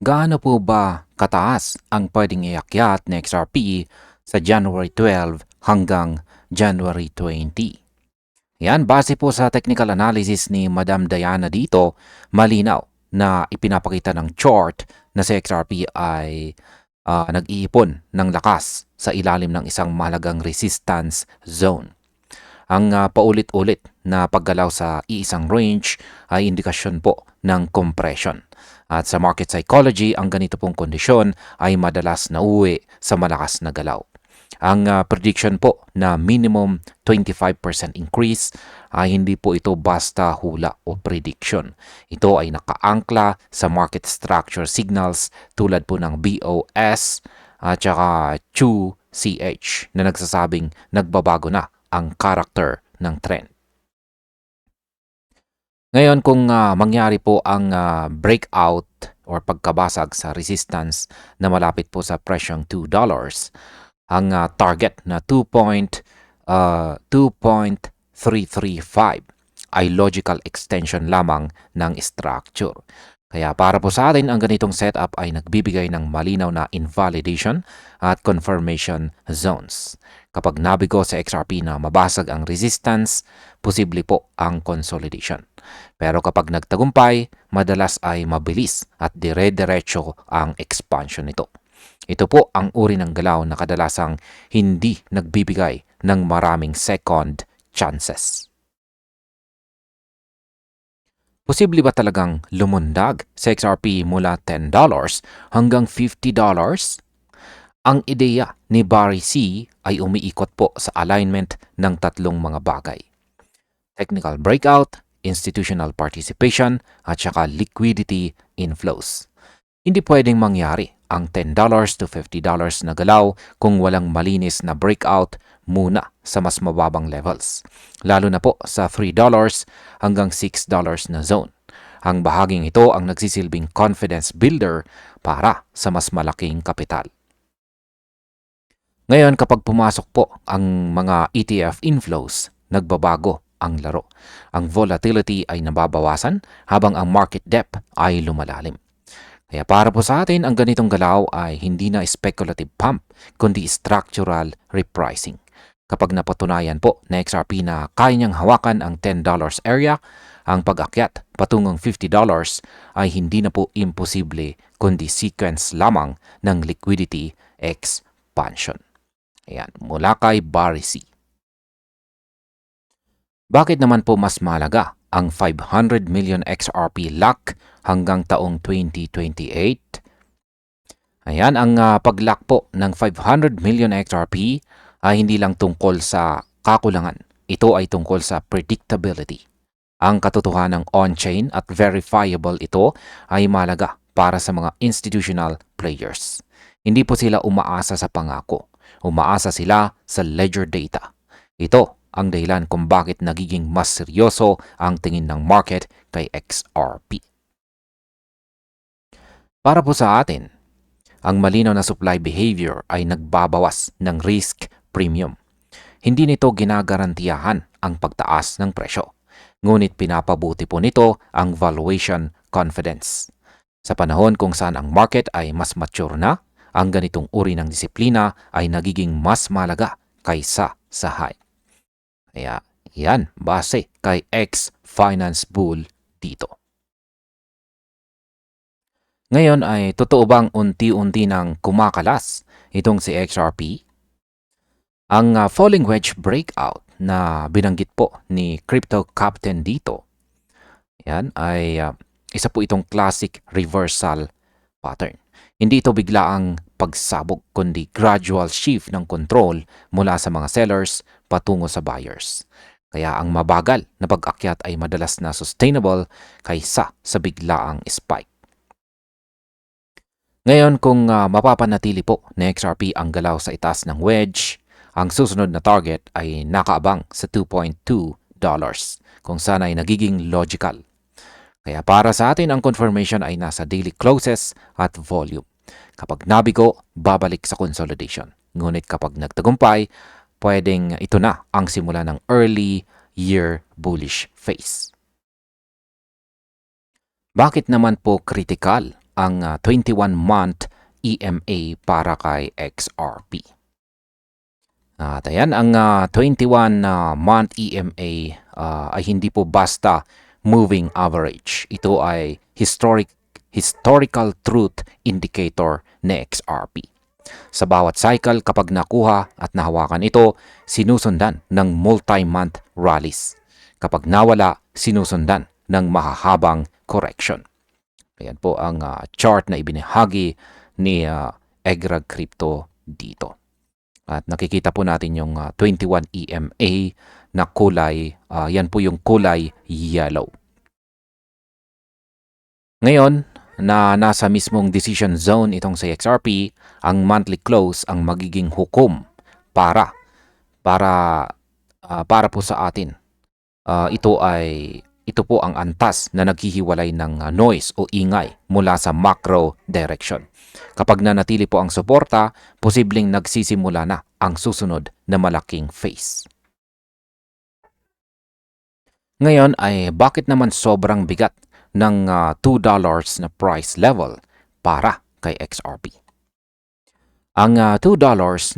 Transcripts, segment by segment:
Gaano po ba kataas ang pwedeng iakyat na XRP sa January 12 hanggang January 20? Yan, base po sa technical analysis ni Madam Diana dito, malinaw na ipinapakita ng chart na si XRP ay nag-iipon ng lakas sa ilalim ng isang mahalagang resistance zone. Ang paulit-ulit na paggalaw sa iisang range ay indikasyon po ng compression. At sa market psychology, ang ganito pong kondisyon ay madalas nauwi sa malakas na galaw. Ang prediction po na minimum 25% increase ay hindi po ito basta hula o prediction. Ito ay nakaangkla sa market structure signals tulad po ng BOS at saka CHU na nagsasabing nagbabago na ang character ng trend. Ngayon kung mangyari po ang breakout or pagkabasag sa resistance na malapit po sa presyong $2, ang target na 2.335 ay logical extension lamang ng structure. Kaya para po sa atin, ang ganitong setup ay nagbibigay ng malinaw na invalidation at confirmation zones. Kapag nabigo sa XRP na mabasag ang resistance, posible po ang consolidation. Pero kapag nagtagumpay, madalas ay mabilis at dire-diretso ang expansion nito. Ito po ang uri ng galaw na kadalasang hindi nagbibigay ng maraming second chances. Posible ba talagang lumundag sa XRP mula $10 hanggang $50? Ang ideya ni Barry C. ay umiikot po sa alignment ng tatlong mga bagay. Technical breakout, institutional participation, at saka liquidity inflows. Hindi pwedeng mangyari ang $10 to $50 na galaw kung walang malinis na breakout muna sa mas mababang levels, lalo na po sa $3 hanggang $6 na zone. Ang bahaging ito ang nagsisilbing confidence builder para sa mas malaking kapital. Ngayon kapag pumasok po ang mga ETF inflows, nagbabago ang laro. Ang volatility ay nababawasan habang ang market depth ay lumalalim. Kaya para po sa atin, ang ganitong galaw ay hindi na speculative pump, kundi structural repricing. Kapag napatunayan po na XRP na kaya niyang hawakan ang $10 area, ang pag-akyat patungong $50 ay hindi na po imposible, kundi sequence lamang ng liquidity expansion. Ayan, mula kay Barry C. Bakit naman po mas mahalaga ang 500 million XRP lock hanggang taong 2028? Ayan, ang pag-lock po ng 500 million XRP ay hindi lang tungkol sa kakulangan. Ito ay tungkol sa predictability. Ang katotohanang on-chain at verifiable ito ay mahalaga para sa mga institutional players. Hindi po sila umaasa sa pangako. Umaasa sila sa ledger data. Ito ang dahilan kung bakit nagiging mas seryoso ang tingin ng market kay XRP. Para po sa atin, ang malinaw na supply behavior ay nagbabawas ng risk premium. Hindi nito ginagarantiyahan ang pagtaas ng presyo, ngunit pinapabuti po nito ang valuation confidence. Sa panahon kung saan ang market ay mas mature na, ang ganitong uri ng disiplina ay nagiging mas malaga kaysa sa hype. Kaya yan, base kay ex-finance bull dito. Ngayon ay totoo bang unti-unti nang kumakalas itong si XRP? Ang falling wedge breakout na binanggit po ni Crypto Captain dito, yan ay isa po itong classic reversal pattern. Hindi ito biglaang pagsabog kundi gradual shift ng control mula sa mga sellers patungo sa buyers. Kaya ang mabagal na pag-akyat ay madalas na sustainable kaysa sa biglaang spike. Ngayon kung mapapanatili po ni XRP ang galaw sa itaas ng wedge, ang susunod na target ay nakaabang sa $2.2 kung saan ay nagiging logical. Kaya para sa atin ang confirmation ay nasa daily closes at volume. Kapag nabigo, babalik sa consolidation. Ngunit kapag nagtagumpay, pwedeng ito na ang simula ng early year bullish phase. Bakit naman po critical ang 21-month EMA para kay XRP. At ayan, ang 21-month EMA ay hindi po basta moving average. Ito ay historical truth indicator ni XRP. Sa bawat cycle, kapag nakuha at nahawakan ito, sinusundan ng multi-month rallies. Kapag nawala, sinusundan ng mahahabang correction. Ayan po ang chart na ibinahagi ni Egrag Crypto dito. At nakikita po natin yung 21 EMA na kulay, yan po yung kulay yellow. Ngayon, na nasa mismong decision zone itong sa XRP, ang monthly close ang magiging hukom para po sa atin. Ito po ang antas na naghihiwalay ng noise o ingay mula sa macro direction. Kapag nanatili po ang suporta, posibleng nagsisimula na ang susunod na malaking phase. Ngayon ay bakit naman sobrang bigat ng $2 na price level para kay XRP? Ang $2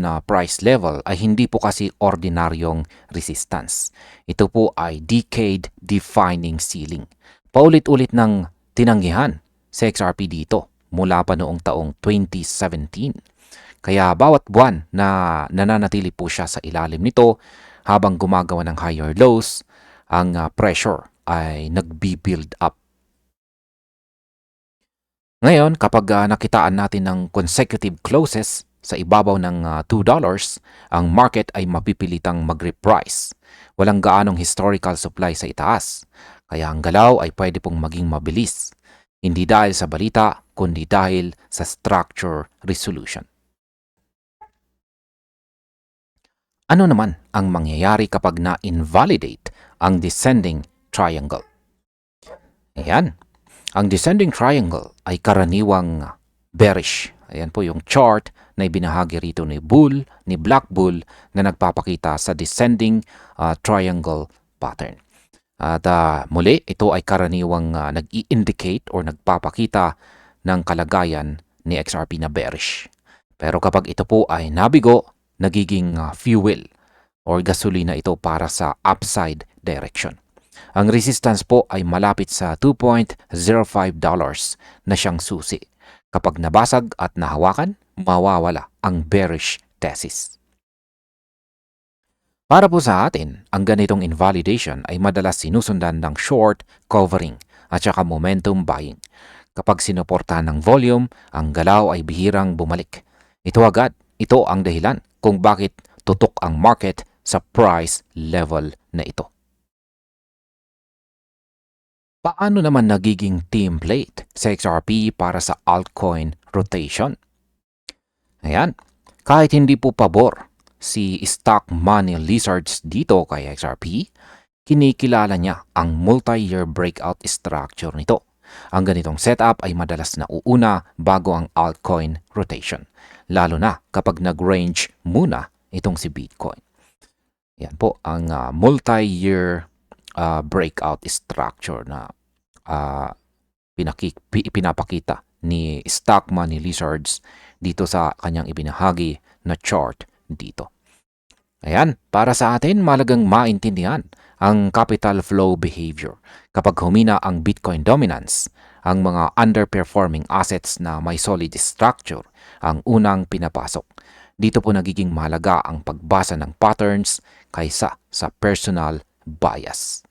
na price level ay hindi po kasi ordinaryong resistance. Ito po ay decade-defining ceiling. Paulit-ulit ng tinanggihan sa XRP dito mula pa noong taong 2017. Kaya bawat buwan na nananatili po siya sa ilalim nito habang gumagawa ng higher lows, ang pressure ay nagbi-build up. Ngayon, kapag nakitaan natin ng consecutive closes sa ibabaw ng $2, ang market ay mapipilitang mag-reprice. Walang gaanong historical supply sa itaas, kaya ang galaw ay pwede pong maging mabilis. Hindi dahil sa balita, kundi dahil sa structure resolution. Ano naman ang mangyayari kapag na-invalidate ang descending triangle? Ayan. Ang descending triangle ay karaniwang bearish. Ayan po yung chart na ibinahagi rito ni Black Bull na nagpapakita sa descending triangle pattern. At muli, ito ay karaniwang nag-i-indicate or nagpapakita ng kalagayan ni XRP na bearish. Pero kapag ito po ay nabigo, nagiging fuel or gasolina ito para sa upside direction. Ang resistance po ay malapit sa $2.05 na siyang susi. Kapag nabasag at nahawakan, mawawala ang bearish thesis. Para po sa atin, ang ganitong invalidation ay madalas sinusundan ng short covering at saka momentum buying. Kapag sinuportahan ng volume, ang galaw ay bihirang bumalik. Ito ang dahilan kung bakit tutok ang market sa price level na ito. Paano naman nagiging template sa XRP para sa altcoin rotation? Ayan, kahit hindi po pabor si Stock Money Lizards dito kay XRP, kinikilala niya ang multi-year breakout structure nito. Ang ganitong setup ay madalas nauuna bago ang altcoin rotation, lalo na kapag nag-range muna itong si Bitcoin. Yan po ang multi-year breakout structure na pinapakita ni Stock Money Lizards dito sa kanyang ibinahagi na chart dito. Ayan, para sa atin, malagang maintindihan ang capital flow behavior. Kapag humina ang Bitcoin dominance, ang mga underperforming assets na may solid structure ang unang pinapasok. Dito po nagiging mahalaga ang pagbasa ng patterns kaysa sa personal bias.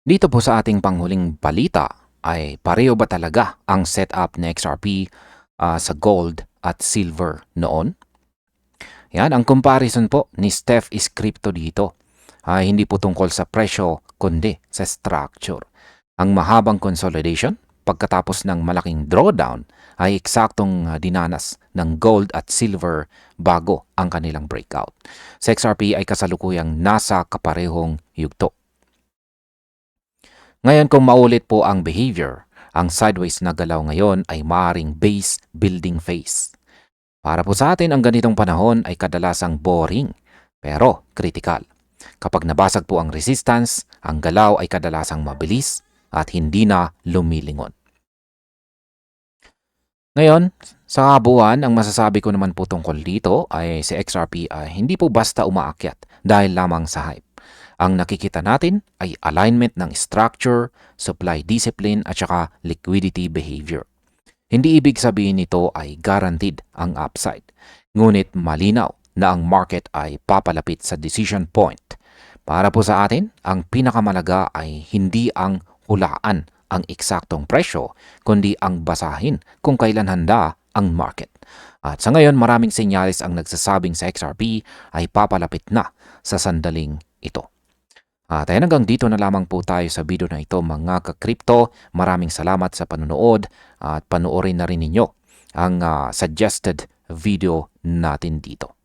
Dito po sa ating panghuling balita ay pareho ba talaga ang setup ng XRP sa gold at silver noon? Yan, ang comparison po ni Steph is Crypto dito ay hindi po tungkol sa presyo kundi sa structure. Ang mahabang consolidation pagkatapos ng malaking drawdown ay eksaktong dinanas ng gold at silver bago ang kanilang breakout. Sa XRP ay kasalukuyang nasa kaparehong yugto. Ngayon kung maulit po ang behavior, ang sideways na galaw ngayon ay maaaring base building phase. Para po sa atin, ang ganitong panahon ay kadalasang boring pero critical. Kapag nabasag po ang resistance, ang galaw ay kadalasang mabilis at hindi na lumilingon. Ngayon, sa kabuuan, ang masasabi ko naman po tungkol dito ay si XRP ay hindi po basta umaakyat dahil lamang sa hype. Ang nakikita natin ay alignment ng structure, supply discipline at saka liquidity behavior. Hindi ibig sabihin nito ay guaranteed ang upside. Ngunit malinaw na ang market ay papalapit sa decision point. Para po sa atin, ang pinakamalaga ay hindi ang hulaan ang eksaktong presyo, kundi ang basahin kung kailan handa ang market. At sa ngayon, maraming senyales ang nagsasabing sa XRP ay papalapit na sa sandaling ito. At ayan, hanggang dito na lamang po tayo sa video na ito mga ka-crypto. Maraming salamat sa panonood at panoorin na rin ninyo ang suggested video natin dito.